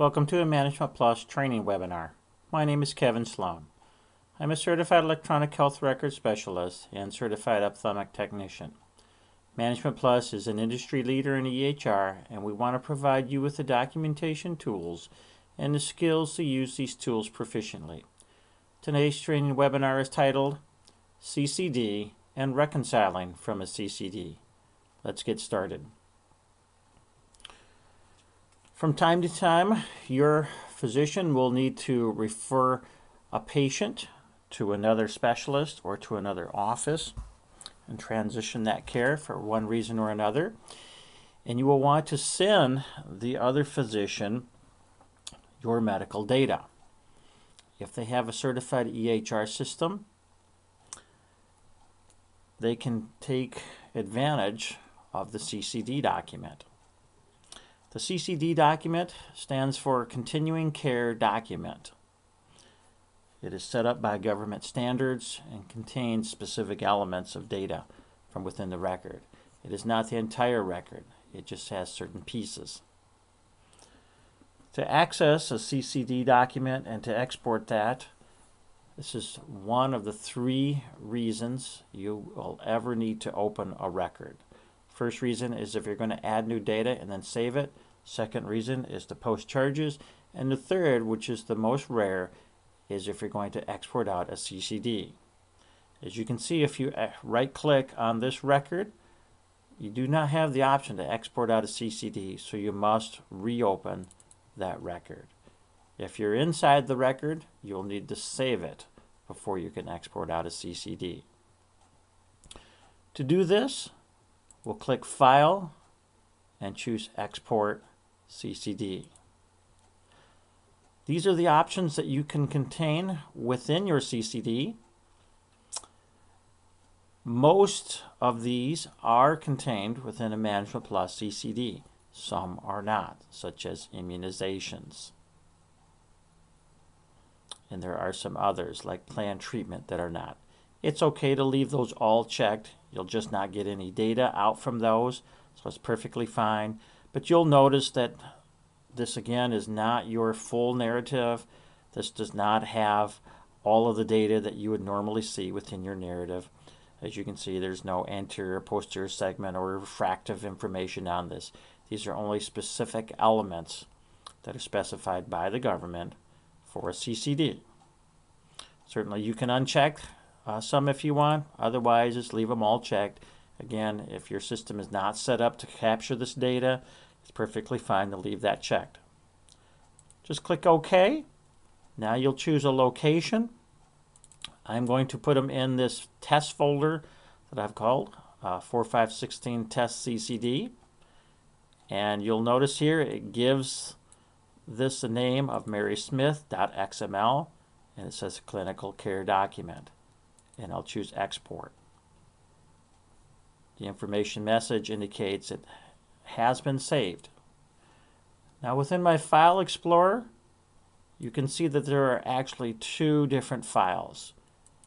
Welcome to a Management Plus training webinar. My name is Kevin Sloan. I'm a certified electronic health record specialist and certified ophthalmic technician. Management Plus is an industry leader in EHR, and we want to provide you with the documentation tools and the skills to use these tools proficiently. Today's training webinar is titled CCD and Reconciling from a CCD. Let's get started. From time to time, your physician will need to refer a patient to another specialist or to another office and transition that care for one reason or another. And you will want to send the other physician your medical data. If they have a certified EHR system, they can take advantage of the CCD document. The CCD document stands for Continuing Care Document. It is set up by government standards and contains specific elements of data from within the record. It is not the entire record. It just has certain pieces. To access a CCD document and to export that, this is one of the 3 reasons you will ever need to open a record. First reason is if you're going to add new data and then save it. Second reason is to post charges. And the third, which is the most rare, is if you're going to export out a CCD. As you can see, if you right-click on this record, you do not have the option to export out a CCD, so you must reopen that record. If you're inside the record, you'll need to save it before you can export out a CCD. To do this, we'll click File and choose Export CCD. These are the options that you can contain within your CCD. Most of these are contained within a Management Plus CCD. Some are not, such as immunizations. And there are some others, like planned treatment, that are not. It's okay to leave those all checked. You'll just not get any data out from those, so it's perfectly fine. But you'll notice that this, again, is not your full narrative. This does not have all of the data that you would normally see within your narrative. As you can see, there's no anterior, posterior segment or refractive information on this. These are only specific elements that are specified by the government for a CCD. Certainly you can uncheck some if you want. Otherwise, just leave them all checked. Again, if your system is not set up to capture this data, it's perfectly fine to leave that checked. Just click OK. Now you'll choose a location. I'm going to put them in this test folder that I've called 4516 Test CCD. And you'll notice here it gives this the name of marysmith.xml, and it says Clinical Care Document. And I'll choose Export. The information message indicates it has been saved. Now within my File Explorer, you can see that there are actually 2 different files,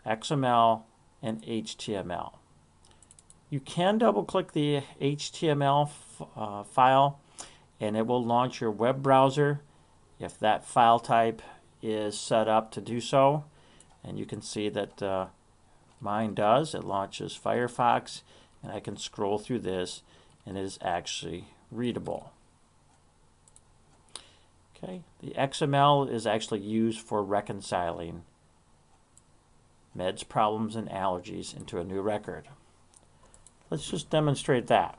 XML and HTML. You can double-click the HTML file, and it will launch your web browser if that file type is set up to do so. And you can see that mine does. It launches Firefox, and I can scroll through this, and it is actually readable. Okay, the XML is actually used for reconciling meds, problems, and allergies into a new record. Let's just demonstrate that.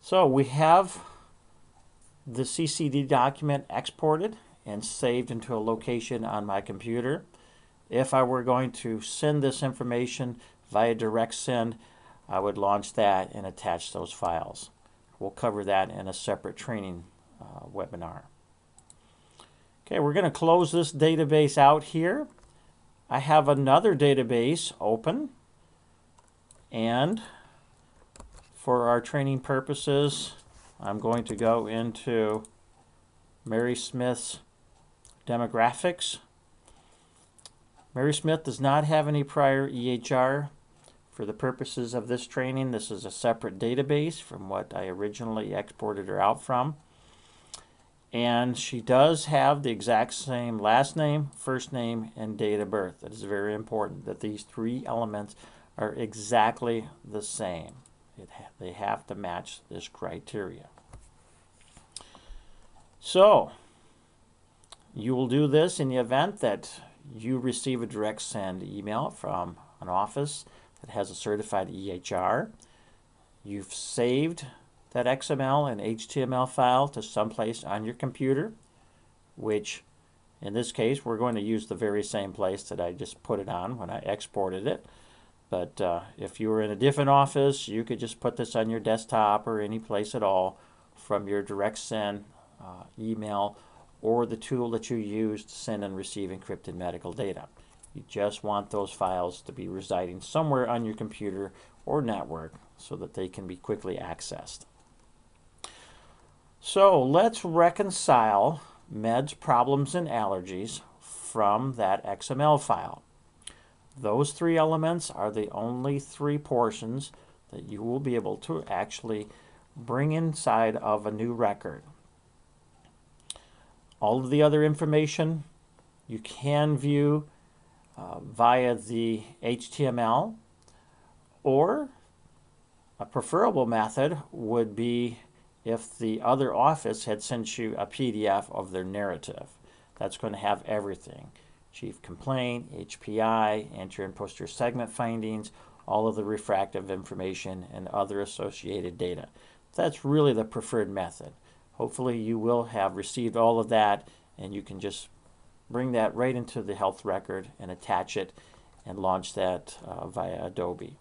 So we have the CCD document exported and saved into a location on my computer. If I were going to send this information via direct send, I would launch that and attach those files. We'll cover that in a separate training webinar. Okay, we're going to close this database out here. I have another database open, and for our training purposes, I'm going to go into Mary Smith's demographics. Mary Smith does not have any prior EHR. For the purposes of this training, this is a separate database from what I originally exported her out from. And she does have the exact same last name, first name, and date of birth. It is very important that these three elements are exactly the same. They have to match this criteria. So, you will do this in the event that you receive a direct send email from an office that has a certified EHR. You've saved that XML and HTML file to someplace on your computer, which in this case we're going to use the very same place that I just put it on when I exported it. But if you were in a different office, you could just put this on your desktop or any place at all from your direct send email or the tool that you use to send and receive encrypted medical data. You just want those files to be residing somewhere on your computer or network so that they can be quickly accessed. So let's reconcile meds, problems, and allergies from that XML file. Those three elements are the only three portions that you will be able to actually bring inside of a new record. All of the other information you can view via the HTML, or a preferable method would be if the other office had sent you a PDF of their narrative. That's going to have everything. Chief complaint, HPI, anterior and posterior segment findings, all of the refractive information, and other associated data. That's really the preferred method. Hopefully you will have received all of that, and you can just bring that right into the health record and attach it and launch that via Adobe.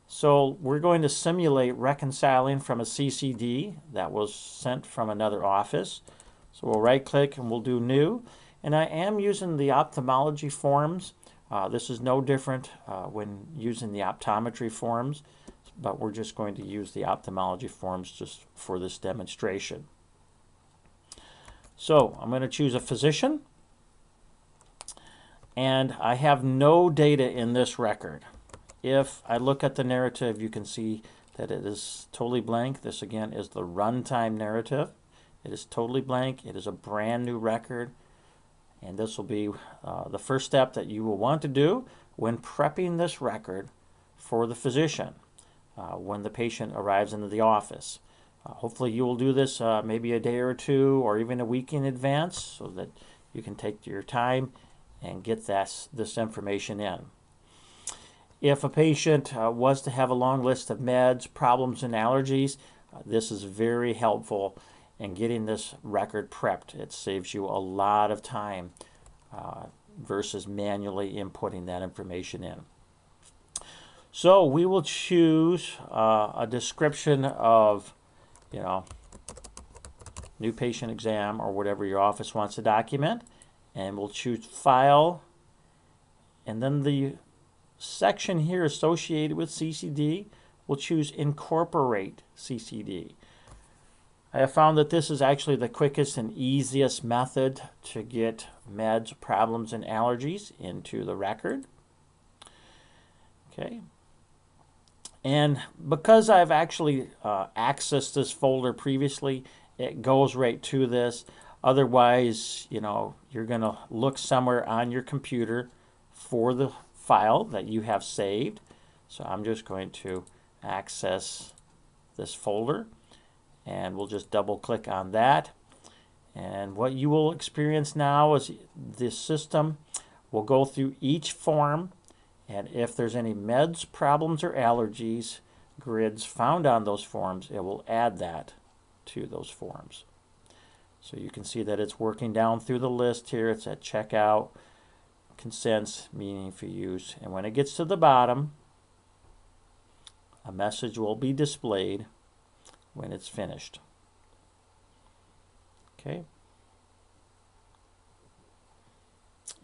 So we're going to simulate reconciling from a CCD that was sent from another office. So we'll right click and we'll do new. And I am using the ophthalmology forms. This is no different when using the optometry forms, but we're just going to use the ophthalmology forms just for this demonstration. So I'm going to choose a physician, and I have no data in this record. If I look at the narrative, you can see that it is totally blank. This again is the runtime narrative. It is totally blank. It is a brand new record, and this will be the first step that you will want to do when prepping this record for the physician when the patient arrives into the office. Hopefully you will do this maybe a day or two or even a week in advance so that you can take your time and get this information in. If a patient was to have a long list of meds, problems, and allergies, this is very helpful in getting this record prepped. It saves you a lot of time versus manually inputting that information in. So we will choose a description of, new patient exam or whatever your office wants to document, and we'll choose file, and then the section here associated with CCD, we'll choose incorporate CCD. I have found that this is actually the quickest and easiest method to get meds, problems, and allergies into the record. Okay. And because I've actually accessed this folder previously, it goes right to this. Otherwise, you're going to look somewhere on your computer for the file that you have saved. So I'm just going to access this folder, and we'll just double click on that. And what you will experience now is the system will go through each form, and if there's any meds, problems, or allergies grids found on those forms, it will add that to those forms. So you can see that it's working down through the list here. It's at checkout, consents, meaning for use. And when it gets to the bottom, a message will be displayed when it's finished. Okay.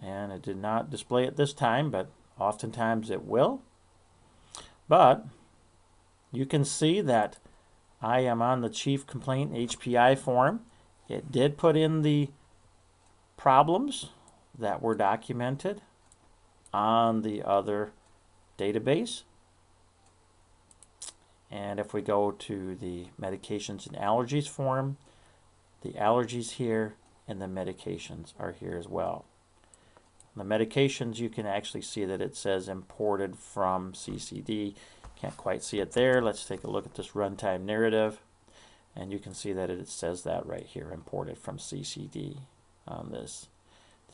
And it did not display it this time, but oftentimes it will. But you can see that I am on the chief complaint HPI form. It did put in the problems that were documented on the other database. And if we go to the medications and allergies form, the allergies here, and the medications are here as well. The medications, you can actually see that it says imported from CCD. Can't quite see it there. Let's take a look at this runtime narrative, and you can see that it says that right here, imported from CCD on this.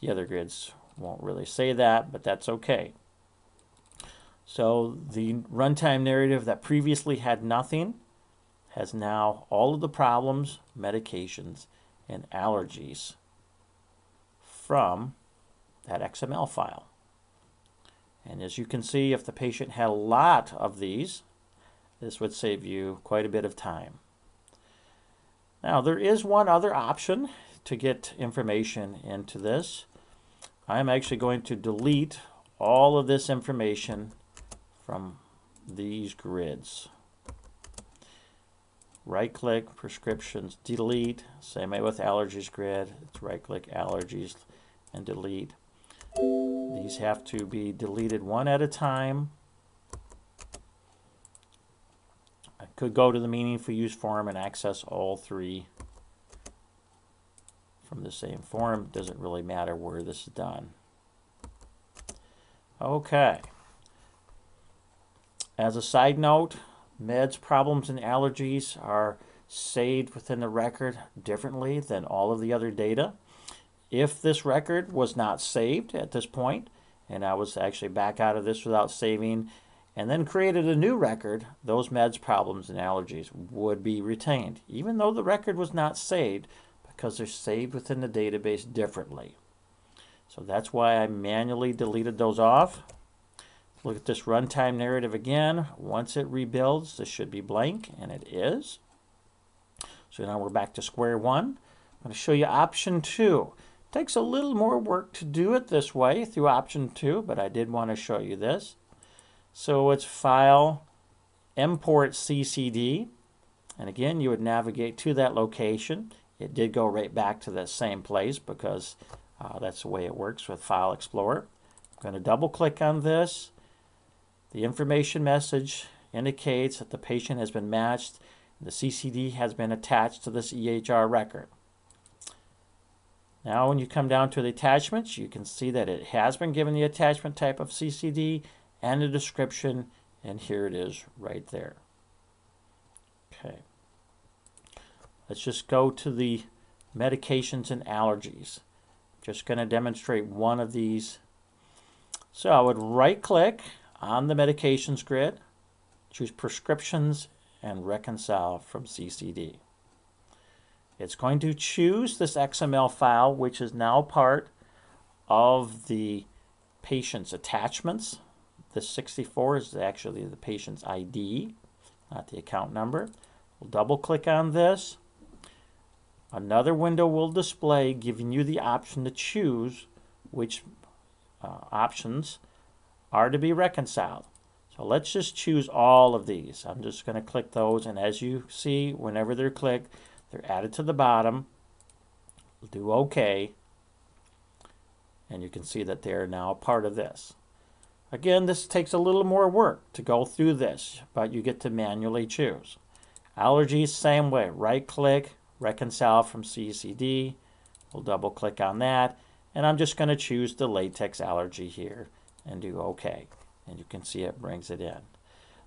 The other grids won't really say that, but that's okay. So the runtime narrative that previously had nothing has now all of the problems, medications, and allergies from that XML file. And as you can see, if the patient had a lot of these, this would save you quite a bit of time. Now, there is one other option to get information into this. I'm actually going to delete all of this information from these grids. Right-click, prescriptions, delete. Same way with allergies grid. It's right-click, allergies, and delete. These have to be deleted one at a time. I could go to the meaningful use form and access all three from the same form. Doesn't really matter where this is done. Okay. As a side note, meds, problems, and allergies are saved within the record differently than all of the other data. If this record was not saved at this point, and I was actually back out of this without saving, and then created a new record, those meds, problems, and allergies would be retained, even though the record was not saved, because they're saved within the database differently. So that's why I manually deleted those off. Look at this runtime narrative again. Once it rebuilds, this should be blank, and it is. So now we're back to square one. I'm going to show you option 2. It takes a little more work to do it this way through option 2, but I did want to show you this. So it's File, Import CCD, and again, you would navigate to that location. It did go right back to that same place because that's the way it works with File Explorer. I'm going to double click on this. The information message indicates that the patient has been matched. The CCD has been attached to this EHR record. Now when you come down to the attachments, you can see that it has been given the attachment type of CCD and the description, and here it is right there. Okay. Let's just go to the medications and allergies. Just going to demonstrate one of these. So I would right click on the medications grid, choose prescriptions, and reconcile from CCD. It's going to choose this XML file, which is now part of the patient's attachments. This 64 is actually the patient's ID, not the account number. We'll double click on this. Another window will display, giving you the option to choose which options are to be reconciled. So let's just choose all of these. I'm just going to click those, and as you see, whenever they're clicked, they're added to the bottom. We'll do OK, and you can see that they're now part of this. Again, this takes a little more work to go through this, but you get to manually choose. Allergies, same way. Right click, reconcile from CCD. We'll double click on that, and I'm just going to choose the latex allergy here and do OK, and you can see it brings it in.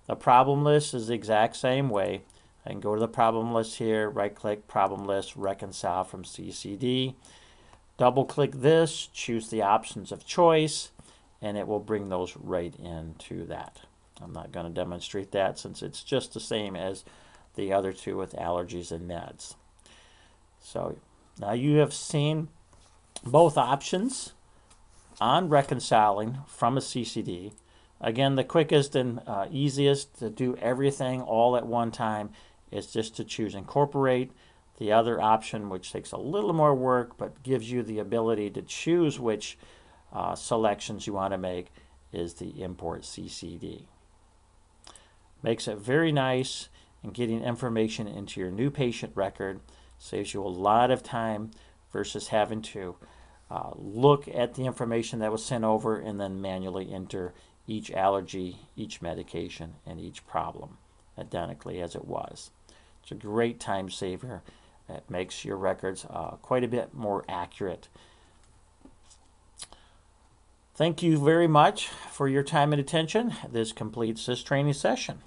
The problem list is the exact same way. I can go to the problem list here, right click, problem list, reconcile from CCD. Double click this, choose the options of choice, and it will bring those right into that. I'm not going to demonstrate that since it's just the same as the other two with allergies and meds. So now you have seen both options on reconciling from a CCD. Again, the quickest and easiest to do everything all at one time is just to choose incorporate. The other option, which takes a little more work but gives you the ability to choose which selections you want to make, is the import CCD. Makes it very nice in getting information into your new patient record. Saves you a lot of time versus having to look at the information that was sent over and then manually enter each allergy, each medication, and each problem identically as it was. It's a great time saver It makes your records quite a bit more accurate. Thank you very much for your time and attention. This completes this training session.